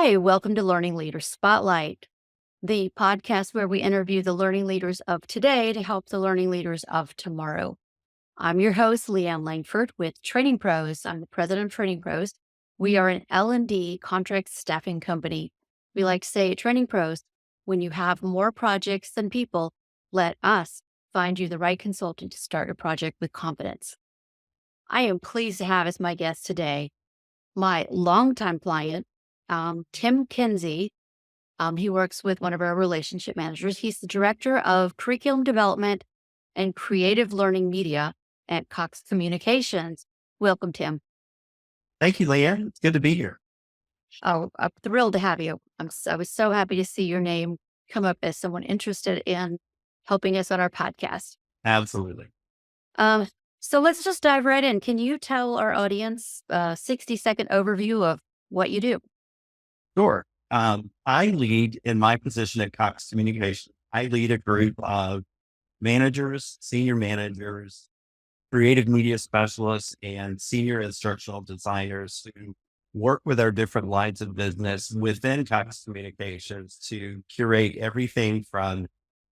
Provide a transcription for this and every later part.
Hi, welcome to Learning Leaders Spotlight, the podcast where we interview the learning leaders of today to help the learning leaders of tomorrow. I'm your host, Leanne Langford with Training Pros. I'm the president of Training Pros. We are an L&D contract staffing company. We like to say at Training Pros, when you have more projects than people, let us find you the right consultant to start a project with confidence. I am pleased to have as my guest today my longtime client, Tim Kinsey. He works with one of our relationship managers. He's the director of curriculum development and creative learning media at Cox Communications. Welcome, Tim. Thank you, Leanne. It's good to be here. Oh, I'm thrilled to have you. I was so happy to see your name come up as someone interested in helping us on our podcast. Absolutely. So let's just dive right in. Can you tell our audience a 60-second overview of what you do? Sure. I lead in my position at Cox Communications. I lead a group of managers, senior managers, creative media specialists, and senior instructional designers who work with our different lines of business within Cox Communications to curate everything from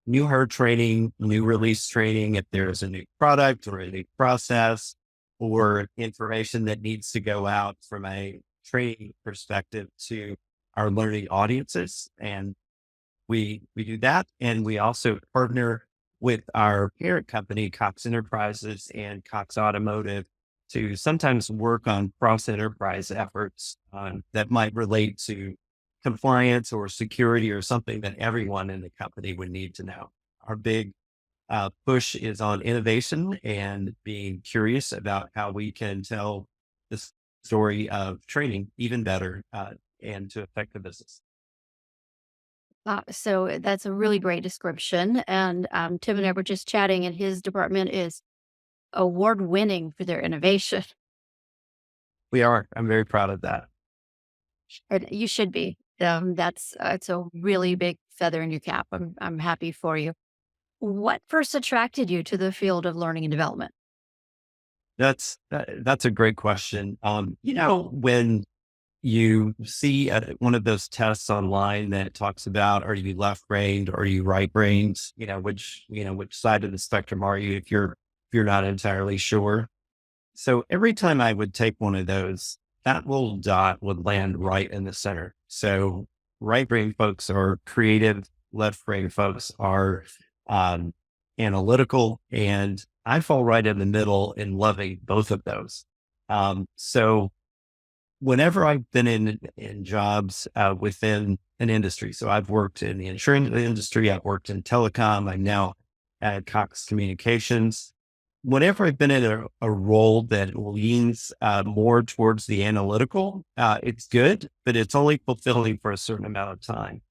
new hire training, new release training, if there's a new product or a new process or information that needs to go out from a training perspective to our learning audiences. And we do that. And we also partner with our parent company, Cox Enterprises and Cox Automotive, to sometimes work on cross enterprise efforts that might relate to compliance or security or something that everyone in the company would need to know. Our big push is on innovation and being curious about how we can tell the story of training even better and to affect the business. So that's a really great description. And Tim and I were just chatting, and his department is award-winning for their innovation. We are. I'm very proud of that. And you should be. It's a really big feather in your cap. I'm happy for you. What first attracted you to the field of learning and development? That's a great question. When you see one of those tests online that talks about, are you left brained or are you right brained? Which side of the spectrum are you if you're not entirely sure. So every time I would take one of those, that little dot would land right in the center. So right brain folks are creative, left brain folks are analytical, and I fall right in the middle in loving both of those. So whenever I've been in jobs within an industry, so I've worked in the insurance industry, I've worked in telecom, I'm now at Cox Communications. Whenever I've been in a role that leans more towards the analytical, it's good, but it's only fulfilling for a certain amount of time.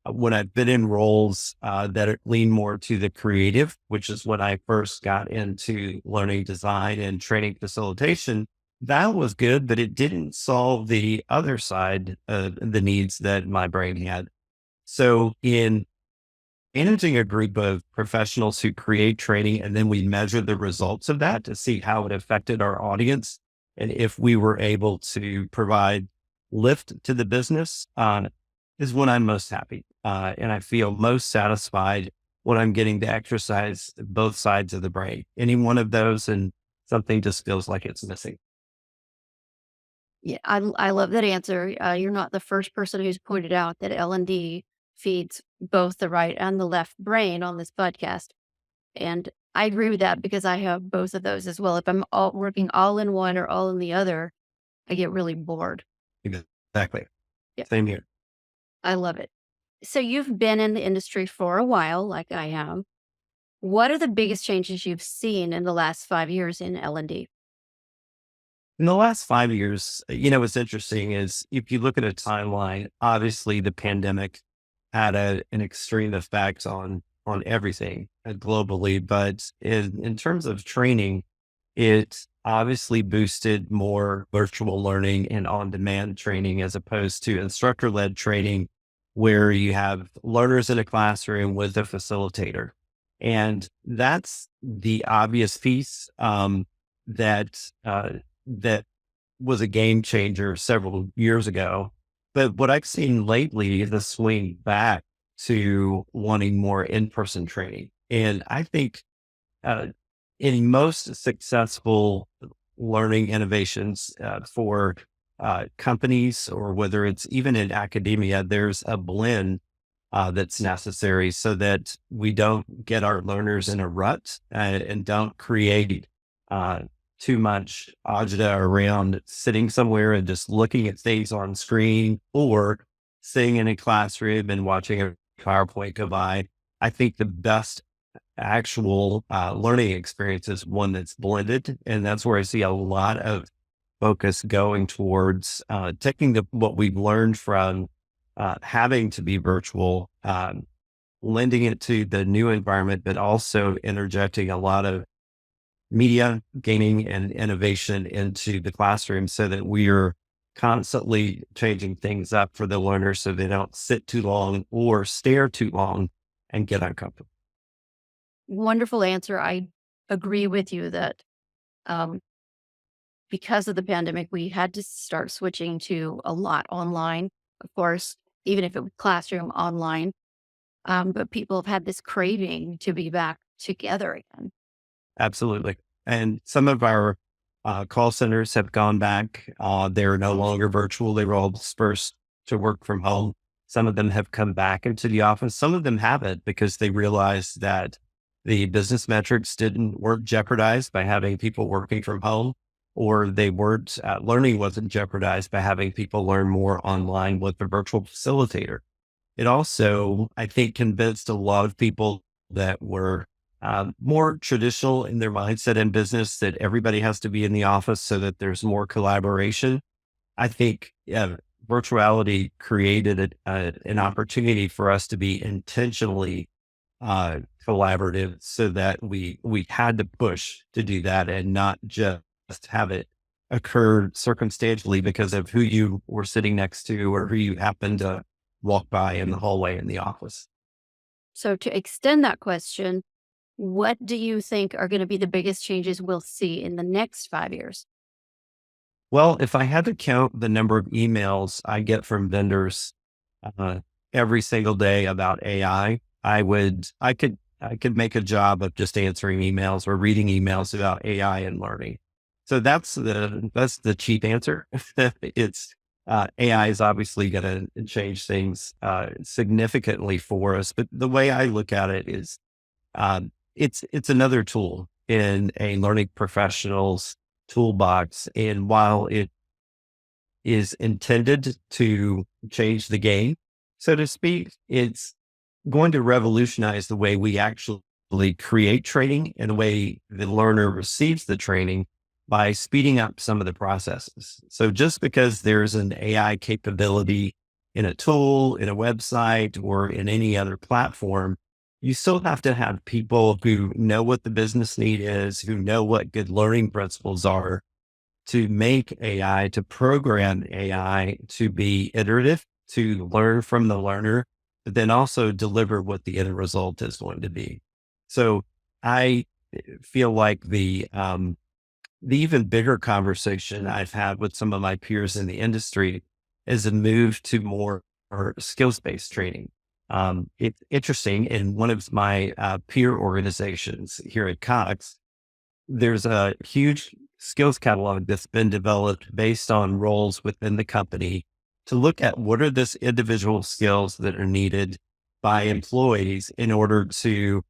When I've been in roles that lean more to the creative, which is when I first got into learning design and training facilitation, that was good, but it didn't solve the other side of the needs that my brain had. So in managing a group of professionals who create training, and then we measure the results of that to see how it affected our audience, and if we were able to provide lift to the business, is when I'm most happy. And I feel most satisfied when I'm getting to exercise both sides of the brain. Any one of those, and something just feels like it's missing. Yeah, I love that answer. You're not the first person who's pointed out that L&D feeds both the right and the left brain on this podcast. And I agree with that because I have both of those as well. If I'm working all in one or all in the other, I get really bored. Exactly. Yeah, Same here. I love it. So you've been in the industry for a while, like I have. What are the biggest changes you've seen in the last 5 years in L&D? In the last 5 years, what's interesting is if you look at a timeline, obviously the pandemic had an extreme effect on everything globally, but in terms of training, it obviously boosted more virtual learning and on-demand training as opposed to instructor-led training, where you have learners in a classroom with a facilitator. And that's the obvious piece that that was a game changer several years ago. But what I've seen lately is a swing back to wanting more in-person training. And I think uh, in most successful learning innovations for companies, or whether it's even in academia, there's a blend that's necessary so that we don't get our learners in a rut and don't create uh, too much agita around sitting somewhere and just looking at things on screen, or sitting in a classroom and watching a PowerPoint go by. I think the best actual learning experience is one that's blended. And that's where I see a lot of focus going towards taking what we've learned from having to be virtual, lending it to the new environment, but also interjecting a lot of media, gaming, and innovation into the classroom so that we are constantly changing things up for the learners so they don't sit too long or stare too long and get uncomfortable. Wonderful answer. I agree with you that um, because of the pandemic, we had to start switching to a lot online, of course, even if it was classroom online. But people have had this craving to be back together again. Absolutely. And some of our call centers have gone back. They're no longer virtual. They were all dispersed to work from home. Some of them have come back into the office. Some of them haven't because they realized that the business metrics weren't jeopardized by having people working from home, or they weren't learning wasn't jeopardized by having people learn more online with the virtual facilitator. It also, I think, convinced a lot of people that were more traditional in their mindset in business that everybody has to be in the office so that there's more collaboration. I think virtuality created an opportunity for us to be intentionally collaborative, so that we had to push to do that and not just have it occur circumstantially because of who you were sitting next to or who you happened to walk by in the hallway in the office. So, to extend that question, what do you think are going to be the biggest changes we'll see in the next 5 years? Well, if I had to count the number of emails I get from vendors uh, every single day about AI, I could make a job of just answering emails or reading emails about AI and learning. So that's the cheap answer. It's AI is obviously going to change things significantly for us, but the way I look at it is it's another tool in a learning professional's toolbox, and while it is intended to change the game, so to speak, it's going to revolutionize the way we actually create training and the way the learner receives the training by speeding up some of the processes. So just because there's an AI capability in a tool, in a website, or in any other platform, you still have to have people who know what the business need is, who know what good learning principles are, to make AI, to program AI to be iterative, to learn from the learner, but then also deliver what the end result is going to be. So I feel like the even bigger conversation I've had with some of my peers in the industry is a move to more skills-based training. It's interesting. In one of my peer organizations here at Cox, there's a huge skills catalog that's been developed based on roles within the company to look at what are this individual skills that are needed by employees in order to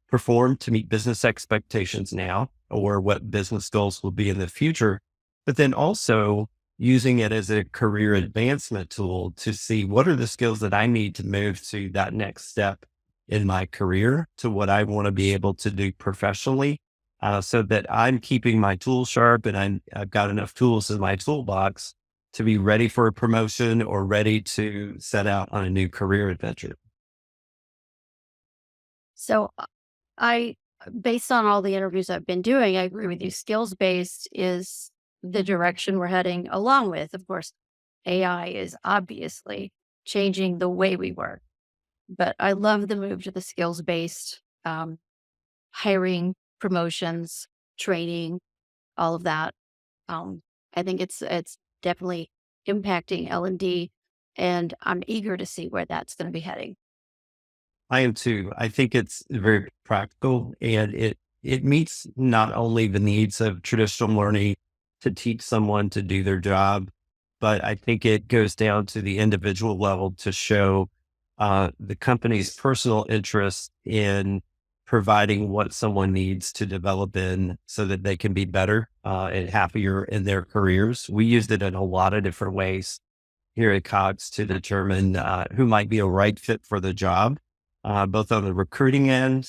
perform to meet business expectations now, or what business goals will be in the future, but then also using it as a career advancement tool to see what are the skills that I need to move to that next step in my career, to what I want to be able to do professionally, so that I'm keeping my tools sharp and I've got enough tools in my toolbox to be ready for a promotion or ready to set out on a new career adventure. So, I, based on all the interviews I've been doing, I agree with you. Skills based is the direction we're heading, along with, of course, AI is obviously changing the way we work. But I love the move to the skills based hiring, promotions, training, all of that. Um, I think it's definitely impacting L&D. And I'm eager to see where that's going to be heading. I am too. I think it's very practical and it meets not only the needs of traditional learning to teach someone to do their job, but I think it goes down to the individual level to show the company's personal interest in providing what someone needs to develop in so that they can be better and happier in their careers. We used it in a lot of different ways here at Cox to determine who might be a right fit for the job, both on the recruiting end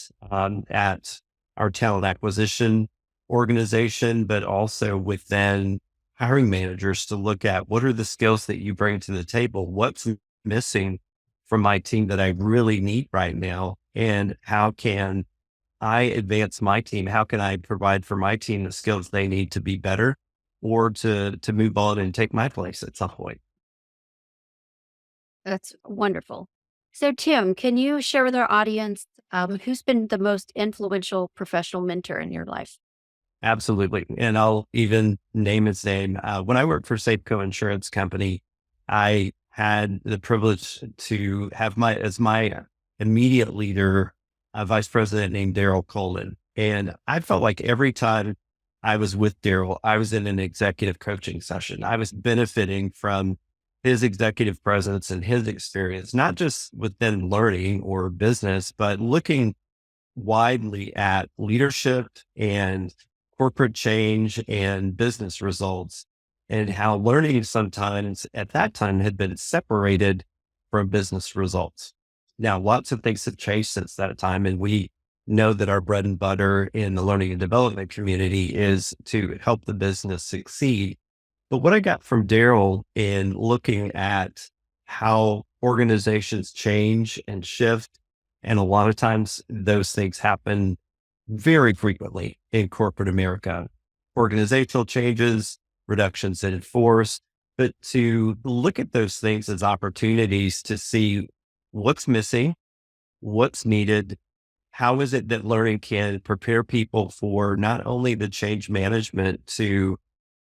at our talent acquisition organization, but also within hiring managers to look at what are the skills that you bring to the table? What's missing from my team that I really need right now? And how can I advance my team? How can I provide for my team the skills they need to be better or to move on and take my place at some point? That's wonderful. So, Tim, can you share with our audience who's been the most influential professional mentor in your life? Absolutely. And I'll even name his name. When I worked for Safeco Insurance Company, I had the privilege to have as my immediate leader, a vice president named Daryl Coleman. And I felt like every time I was with Daryl, I was in an executive coaching session. I was benefiting from his executive presence and his experience, not just within learning or business, but looking widely at leadership and corporate change and business results, and how learning sometimes at that time had been separated from business results. Now, lots of things have changed since that time, and we know that our bread and butter in the learning and development community is to help the business succeed. But what I got from Daryl in looking at how organizations change and shift, and a lot of times those things happen very frequently in corporate America, organizational changes, reductions in force, but to look at those things as opportunities to see what's missing, what's needed, how is it that learning can prepare people for not only the change management to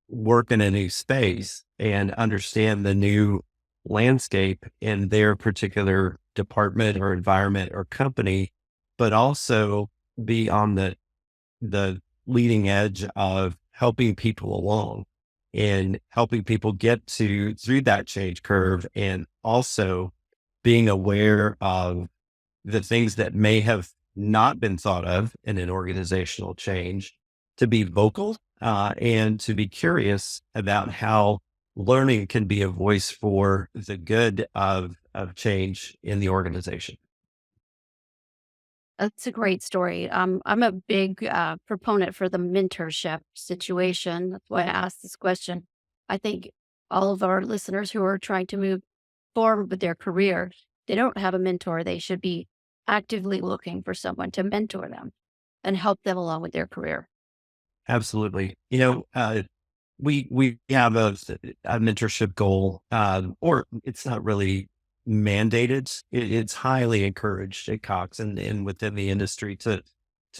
work in a new space and understand the new landscape in their particular department or environment or company, but also be on the leading edge of helping people along and helping people get through that change curve, and also being aware of the things that may have not been thought of in an organizational change, to be vocal and to be curious about how learning can be a voice for the good of change in the organization. That's a great story. I'm a big proponent for the mentorship situation. That's why I asked this question. I think all of our listeners who are trying to move forward with their career, they don't have a mentor. They should be actively looking for someone to mentor them and help them along with their career. Absolutely. We have a mentorship goal, or it's not really mandated. It's highly encouraged at Cox and within the industry to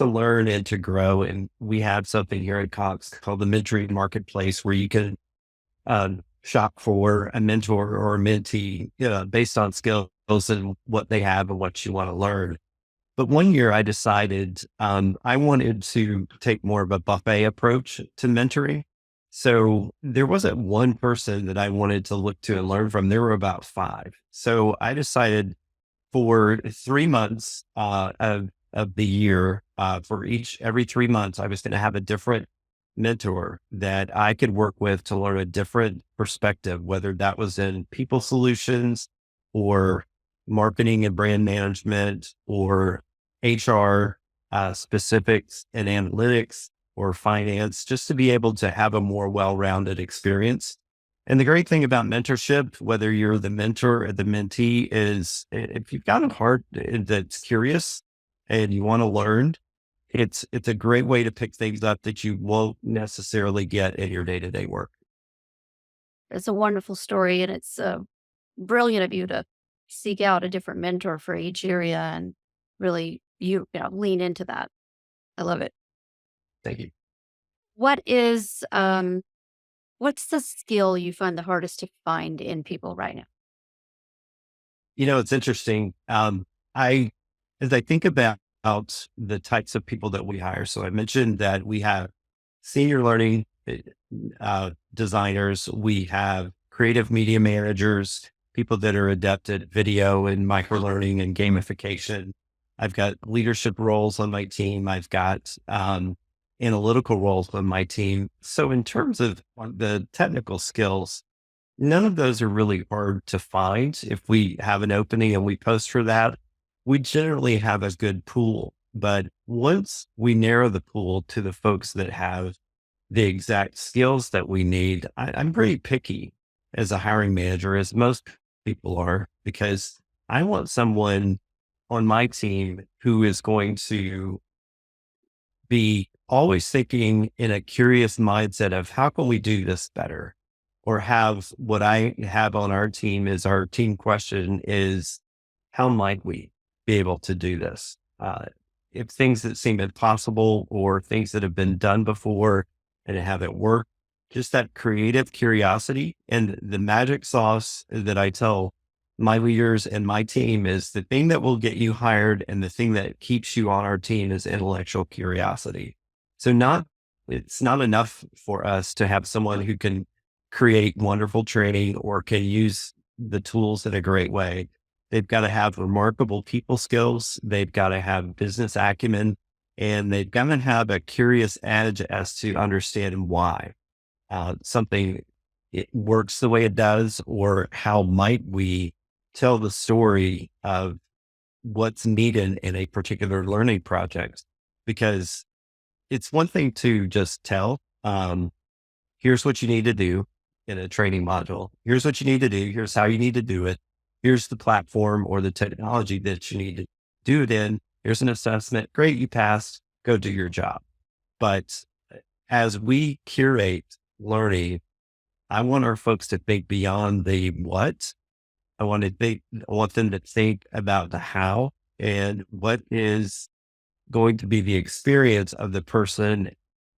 learn and to grow. And we have something here at Cox called the Mentoring Marketplace, where you can shop for a mentor or a mentee, based on skills and what they have and what you want to learn. But one year I decided I wanted to take more of a buffet approach to mentoring. So there wasn't one person that I wanted to look to and learn from. There were about five. So I decided for 3 months of the year, every 3 months, I was going to have a different mentor that I could work with to learn a different perspective, whether that was in people solutions or marketing and brand management or HR specifics and analytics or finance, just to be able to have a more well-rounded experience. And the great thing about mentorship, whether you're the mentor or the mentee, is if you've got a heart that's curious and you want to learn, it's a great way to pick things up that you won't necessarily get in your day-to-day work. It's a wonderful story, and it's brilliant of you to seek out a different mentor for each area and really lean into that. I love it. Thank you. What is what's the skill you find the hardest to find in people right now? It's interesting. As I think about the types of people that we hire, so I mentioned that we have senior learning designers, we have creative media managers, people that are adept at video and micro learning and gamification. I've got leadership roles on my team. I've got analytical roles on my team. So in terms of the technical skills, none of those are really hard to find. If we have an opening and we post for that, we generally have a good pool. But once we narrow the pool to the folks that have the exact skills that we need, I'm pretty picky as a hiring manager, as most people are, because I want someone on my team who is going to be always thinking in a curious mindset of how can we do this better? Or have what I have on our team is our team question is, how might we be able to do this? If things that seem impossible or things that have been done before and haven't worked, just that creative curiosity and the magic sauce that I tell my leaders and my team is the thing that will get you hired. And the thing that keeps you on our team is intellectual curiosity. So it's not enough for us to have someone who can create wonderful training or can use the tools in a great way. They've got to have remarkable people skills. They've got to have business acumen, and they've got to have a curious edge as to understand why something it works the way it does, or how might we tell the story of what's needed in a particular learning project. Because it's one thing to just tell, here's what you need to do in a training module. Here's what you need to do. Here's how you need to do it. Here's the platform or the technology that you need to do it in. Here's an assessment. Great, you passed. Go do your job. But as we curate learning, I want our folks to think beyond the what. I want them to think about the how and what is going to be the experience of the person,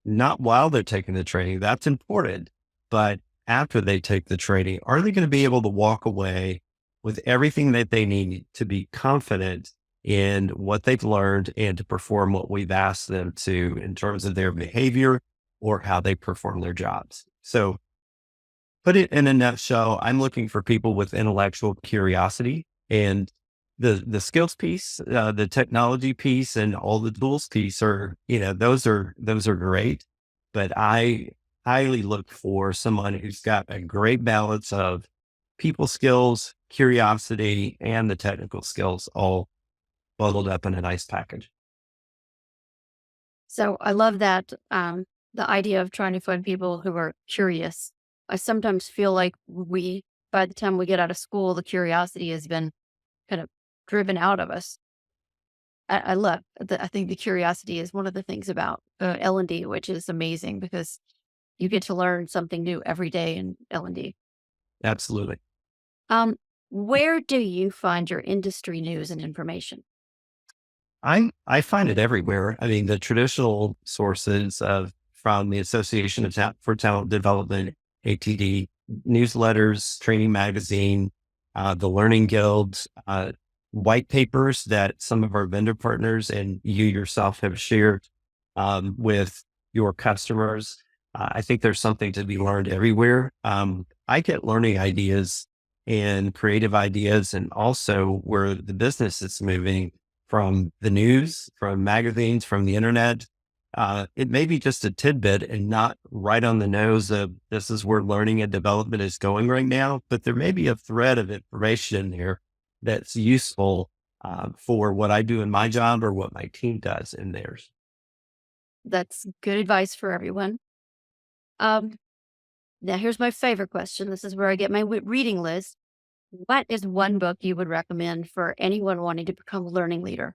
not while they're taking the training. That's important. But after they take the training, are they going to be able to walk away with everything that they need to be confident in what they've learned and to perform what we've asked them to in terms of their behavior or how they perform their jobs? So put it in a nutshell, I'm looking for people with intellectual curiosity, and the skills piece, the technology piece, and all the tools piece are, those are great. But I highly look for someone who's got a great balance of people skills, curiosity, and the technical skills all bundled up in a nice package. So I love that, the idea of trying to find people who are curious. I sometimes feel like by the time we get out of school, the curiosity has been kind of driven out of us. I think the curiosity is one of the things about L&D, which is amazing because you get to learn something new every day in L&D. Absolutely. Um, where do you find your industry news and information? I find it everywhere. I mean, the traditional sources from the Association for Talent Development, ATD, newsletters, training magazine, the Learning Guild, white papers that some of our vendor partners and you yourself have shared with your customers. I think there's something to be learned everywhere. I get learning ideas and creative ideas, and also where the business is moving from the news, from magazines, from the internet. It may be just a tidbit and not right on the nose of this is where learning and development is going right now, but there may be a thread of information here that's useful for what I do in my job or what my team does in theirs. That's good advice for everyone. Um, Now here's my favorite question. This is where I get my reading list. What is one book you would recommend for anyone wanting to become a learning leader?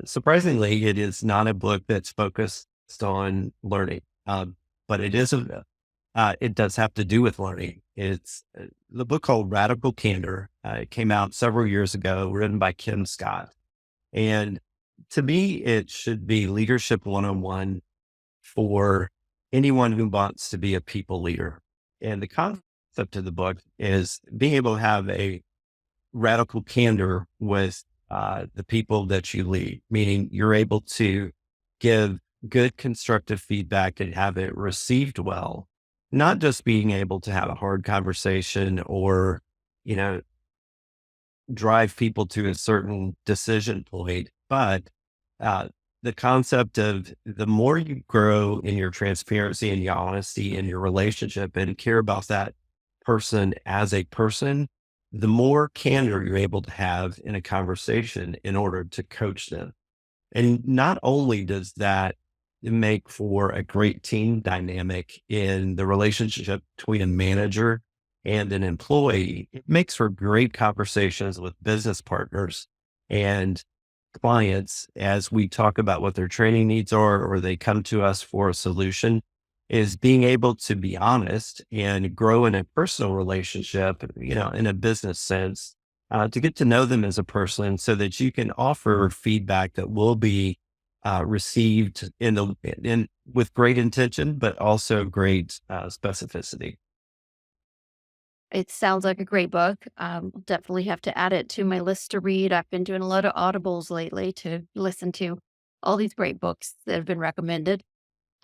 Surprisingly, it is not a book that's focused on learning, but it does have to do with learning. It's the book called Radical Candor. It came out several years ago, written by Kim Scott. And to me, it should be leadership 101 for anyone who wants to be a people leader. And the concept of the book is being able to have a radical candor with the people that you lead, meaning you're able to give good constructive feedback and have it received well, not just being able to have a hard conversation or, you know, drive people to a certain decision point, but uh, the concept of the more you grow in your transparency and your honesty in your relationship and care about that person as a person, the more candor you're able to have in a conversation in order to coach them. And not only does that make for a great team dynamic in the relationship between a manager and an employee, it makes for great conversations with business partners and clients as we talk about what their training needs are, or they come to us for a solution, is being able to be honest and grow in a personal relationship, in a business sense, to get to know them as a person so that you can offer feedback that will be received in with great intention, but also great specificity. It sounds like a great book. Definitely have to add it to my list to read. I've been doing a lot of audibles lately to listen to all these great books that have been recommended.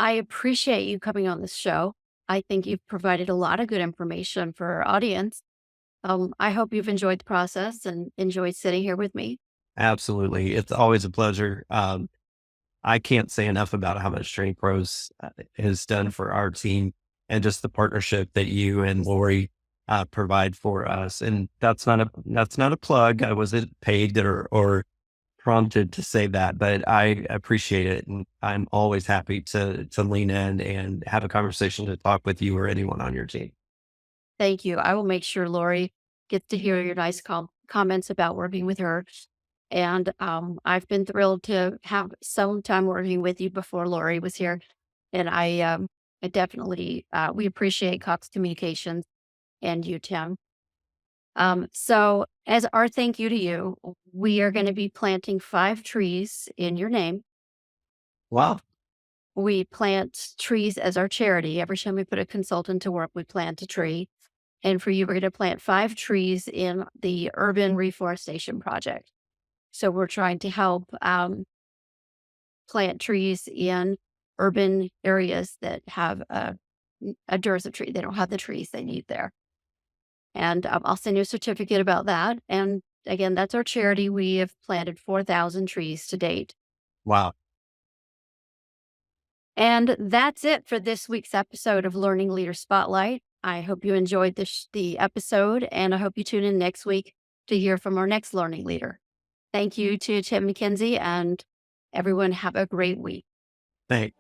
I appreciate you coming on this show. I think you've provided a lot of good information for our audience. I hope you've enjoyed the process and enjoyed sitting here with me. Absolutely. It's always a pleasure. I can't say enough about how much Training Pros has done for our team and just the partnership that you and Lori provide for us. And that's not a plug. I wasn't paid or prompted to say that, but I appreciate it, and I'm always happy to lean in and have a conversation to talk with you or anyone on your team. Thank you. I will make sure Lori gets to hear your nice comments about working with her. And I've been thrilled to have some time working with you before Lori was here. And I definitely, we appreciate Cox Communications and you, Tim. So, as our thank you to you, we are going to be planting 5 trees in your name. Wow. We plant trees as our charity. Every time we put a consultant to work, we plant a tree. And for you, we're going to plant 5 trees in the urban reforestation project. So we're trying to help plant trees in urban areas that have a dearth of tree. They don't have the trees they need there. And I'll send you a certificate about that. And again, that's our charity. We have planted 4,000 trees to date. Wow. And that's it for this week's episode of Learning Leader Spotlight. I hope you enjoyed the episode, and I hope you tune in next week to hear from our next learning leader. Thank you to Tim and Kinsey, and everyone have a great week. Thanks.